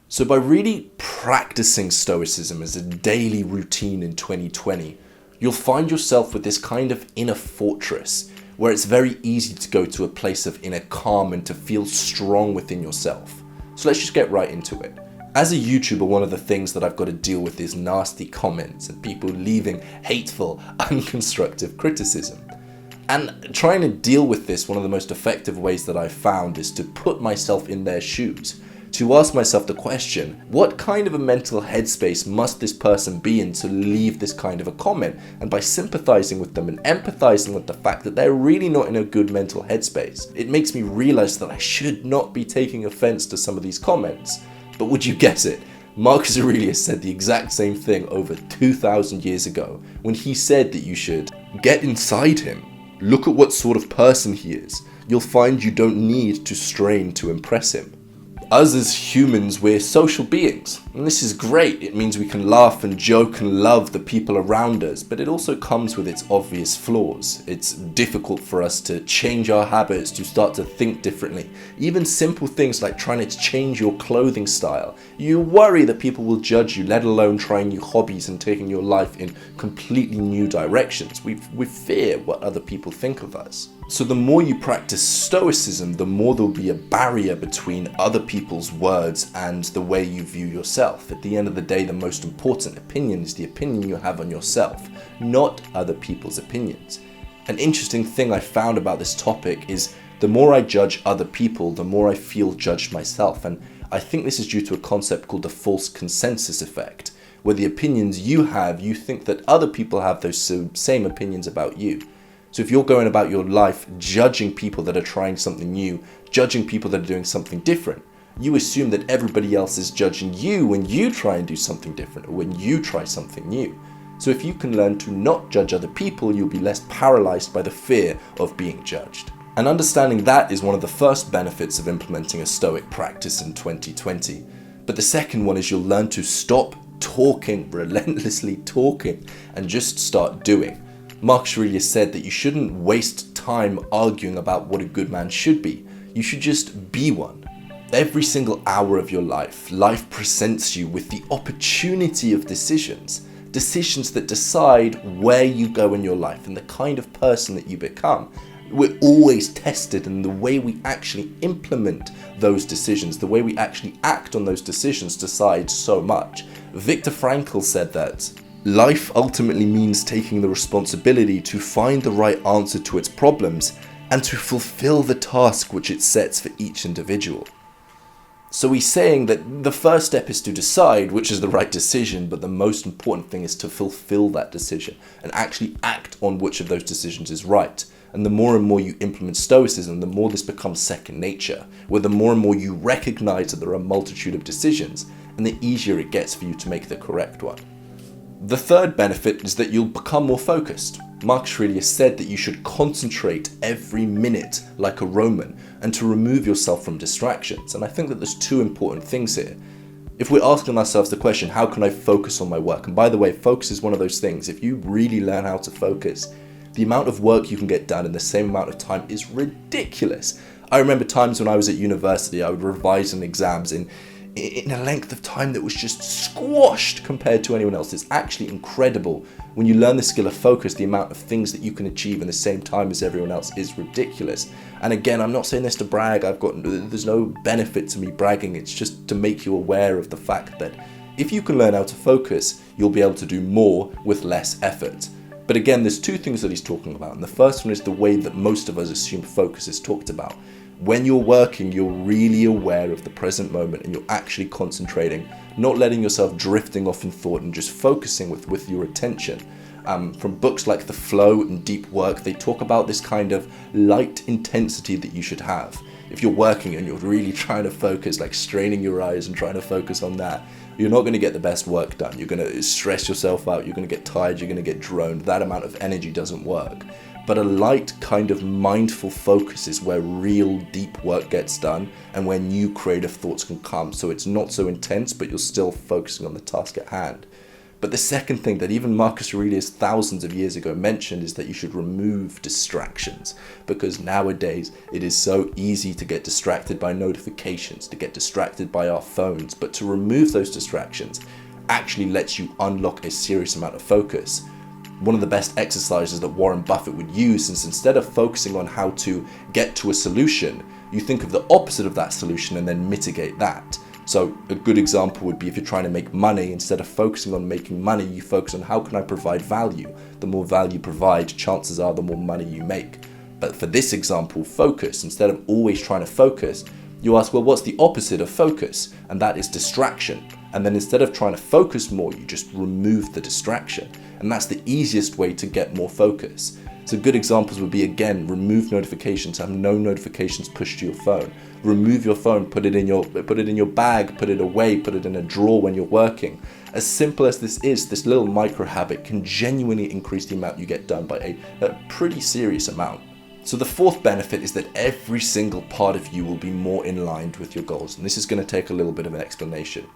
So by really practicing Stoicism as a daily routine in 2020, you'll find yourself with this kind of inner fortress where it's very easy to go to a place of inner calm and to feel strong within yourself. So let's just get right into it. As a YouTuber, one of the things that I've got to deal with is nasty comments and people leaving hateful, unconstructive criticism. And trying to deal with this, one of the most effective ways that I've found is to put myself in their shoes. To ask myself the question, what kind of a mental headspace must this person be in to leave this kind of a comment? And by sympathizing with them and empathizing with the fact that they're really not in a good mental headspace, it makes me realize that I should not be taking offense to some of these comments. But would you guess it? Marcus Aurelius said the exact same thing over 2,000 years ago when he said that you should get inside him. Look at what sort of person he is. You'll find you don't need to strain to impress him. Us as humans, we're social beings, and this is great. It means we can laugh and joke and love the people around us, but it also comes with its obvious flaws. It's difficult for us to change our habits, to start to think differently. Even simple things like trying to change your clothing style. You worry that people will judge you, let alone trying new hobbies and taking your life in completely new directions. We fear what other people think of us. So the more you practice Stoicism, the more there'll be a barrier between other people's words and the way you view yourself. At the end of the day, the most important opinion is the opinion you have on yourself, not other people's opinions. An interesting thing I found about this topic is the more I judge other people, the more I feel judged myself. And I think this is due to a concept called the false consensus effect, where the opinions you have, you think that other people have those same opinions about you. So if you're going about your life judging people that are trying something new, judging people that are doing something different, you assume that everybody else is judging you when you try and do something different or when you try something new. So if you can learn to not judge other people, you'll be less paralyzed by the fear of being judged. And understanding that is one of the first benefits of implementing a Stoic practice in 2020. But the second one is you'll learn to stop talking, relentlessly talking, and just start doing. Marcus Aurelius said that you shouldn't waste time arguing about what a good man should be. You should just be one. Every single hour of your life presents you with the opportunity of decisions that decide where you go in your life and the kind of person that you become. We're always tested in the way we actually implement those decisions, the way we actually act on those decisions decides so much. Viktor Frankl said that life ultimately means taking the responsibility to find the right answer to its problems and to fulfill the task which it sets for each individual. So he's saying that the first step is to decide which is the right decision, but the most important thing is to fulfill that decision and actually act on which of those decisions is right. And the more and more you implement Stoicism, the more this becomes second nature, where the more and more you recognize that there are a multitude of decisions, and the easier it gets for you to make the correct one. The third benefit is that you'll become more focused. Marcus Aurelius said that you should concentrate every minute like a Roman and to remove yourself from distractions. And I think that there's two important things here. If we're asking ourselves the question, how can I focus on my work? And by the way, focus is one of those things. If you really learn how to focus, the amount of work you can get done in the same amount of time is ridiculous. I remember times when I was at university, I would revise in exams in a length of time that was just squashed compared to anyone else. It's actually incredible. When you learn the skill of focus, the amount of things that you can achieve in the same time as everyone else is ridiculous. And again, I'm not saying this to brag. There's no benefit to me bragging. It's just to make you aware of the fact that if you can learn how to focus, you'll be able to do more with less effort. But again, there's two things that he's talking about. And the first one is the way that most of us assume focus is talked about. When you're working, you're really aware of the present moment and you're actually concentrating, not letting yourself drifting off in thought and just focusing with your attention. From books like The Flow and Deep Work, they talk about this kind of light intensity that you should have. If you're working and you're really trying to focus, like straining your eyes and trying to focus on that, you're not going to get the best work done. You're going to stress yourself out, you're going to get tired, you're going to get droned. That amount of energy doesn't work. But a light kind of mindful focus is where real deep work gets done and where new creative thoughts can come. So it's not so intense, but you're still focusing on the task at hand. But the second thing that even Marcus Aurelius thousands of years ago mentioned is that you should remove distractions, because nowadays it is so easy to get distracted by notifications, to get distracted by our phones, but to remove those distractions actually lets you unlock a serious amount of focus. One of the best exercises that Warren Buffett would use is, instead of focusing on how to get to a solution, you think of the opposite of that solution and then mitigate that. So a good example would be, if you're trying to make money, instead of focusing on making money, you focus on how can I provide value. The more value you provide, chances are the more money you make. But for this example, focus, instead of always trying to focus, you ask, well, what's the opposite of focus? And that is distraction. And then instead of trying to focus more, you just remove the distraction. And that's the easiest way to get more focus. So good examples would be, again, remove notifications, have no notifications pushed to your phone. Remove your phone, put it in your bag, put it away, put it in a drawer when you're working. As simple as this is, this little micro habit can genuinely increase the amount you get done by a pretty serious amount. So the fourth benefit is that every single part of you will be more in line with your goals. And this is going to take a little bit of an explanation.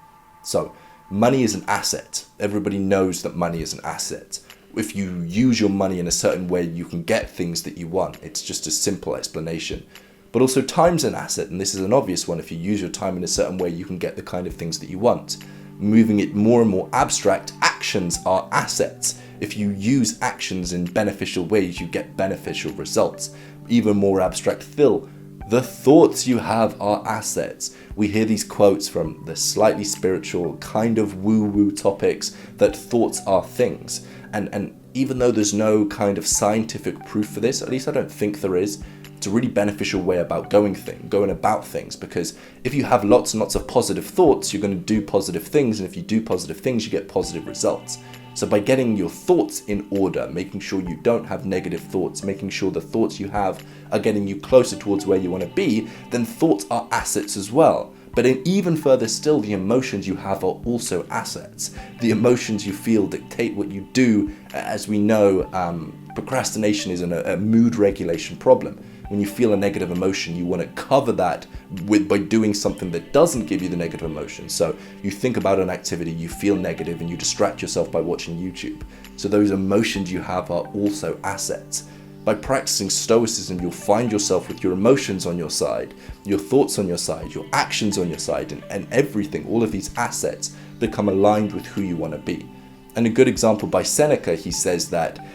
So money is an asset. Everybody knows that money is an asset. If you use your money in a certain way, you can get things that you want. It's just a simple explanation. But also time's an asset, and this is an obvious one. If you use your time in a certain way, you can get the kind of things that you want. Moving it more and more abstract, actions are assets. If you use actions in beneficial ways, you get beneficial results. Even more abstract still, the thoughts you have are assets. We hear these quotes from the slightly spiritual, kind of woo-woo topics that thoughts are things. And even though there's no kind of scientific proof for this, at least I don't think there is, it's a really beneficial way about going about things, because if you have lots and lots of positive thoughts, you're going to do positive things, and if you do positive things, you get positive results. So by getting your thoughts in order, making sure you don't have negative thoughts, making sure the thoughts you have are getting you closer towards where you want to be, then thoughts are assets as well. But even further still, the emotions you have are also assets. The emotions you feel dictate what you do. As we know, procrastination is a mood regulation problem. When you feel a negative emotion, you want to cover that by doing something that doesn't give you the negative emotion. So you think about an activity, you feel negative, and you distract yourself by watching YouTube. So those emotions you have are also assets. By practicing Stoicism, you'll find yourself with your emotions on your side, your thoughts on your side, your actions on your side, and everything, all of these assets become aligned with who you want to be. And a good example by Seneca, he says that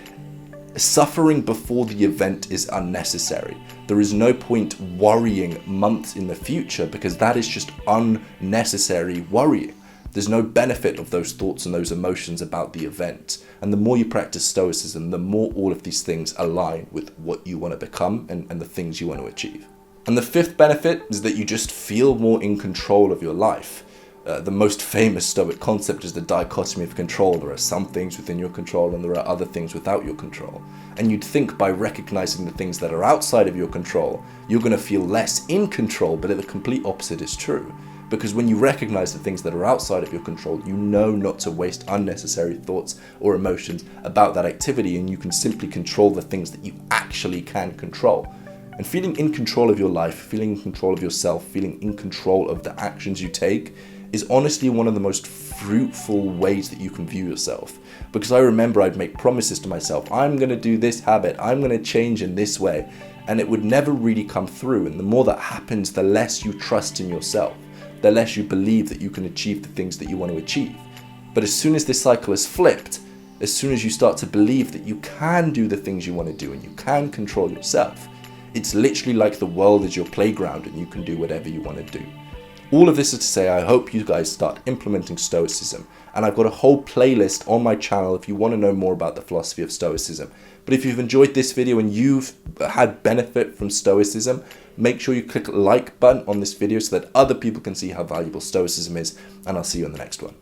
suffering before the event is unnecessary. There is no point worrying months in the future, because that is just unnecessary worrying. There's no benefit of those thoughts and those emotions about the event. And the more you practice Stoicism, the more all of these things align with what you want to become and the things you want to achieve. And the fifth benefit is that you just feel more in control of your life. The most famous Stoic concept is the dichotomy of control. There are some things within your control and there are other things without your control. And you'd think by recognizing the things that are outside of your control, you're going to feel less in control, but the complete opposite is true. Because when you recognize the things that are outside of your control, you know not to waste unnecessary thoughts or emotions about that activity, and you can simply control the things that you actually can control. And feeling in control of your life, feeling in control of yourself, feeling in control of the actions you take is honestly one of the most fruitful ways that you can view yourself. Because I remember I'd make promises to myself, I'm going to do this habit, I'm going to change in this way, and it would never really come through. And the more that happens, the less you trust in yourself, the less you believe that you can achieve the things that you want to achieve. But as soon as this cycle is flipped, as soon as you start to believe that you can do the things you want to do and you can control yourself, it's literally like the world is your playground and you can do whatever you want to do. All of this is to say, I hope you guys start implementing Stoicism, and I've got a whole playlist on my channel if you want to know more about the philosophy of Stoicism. But if you've enjoyed this video and you've had benefit from Stoicism, make sure you click the like button on this video so that other people can see how valuable Stoicism is, and I'll see you in the next one.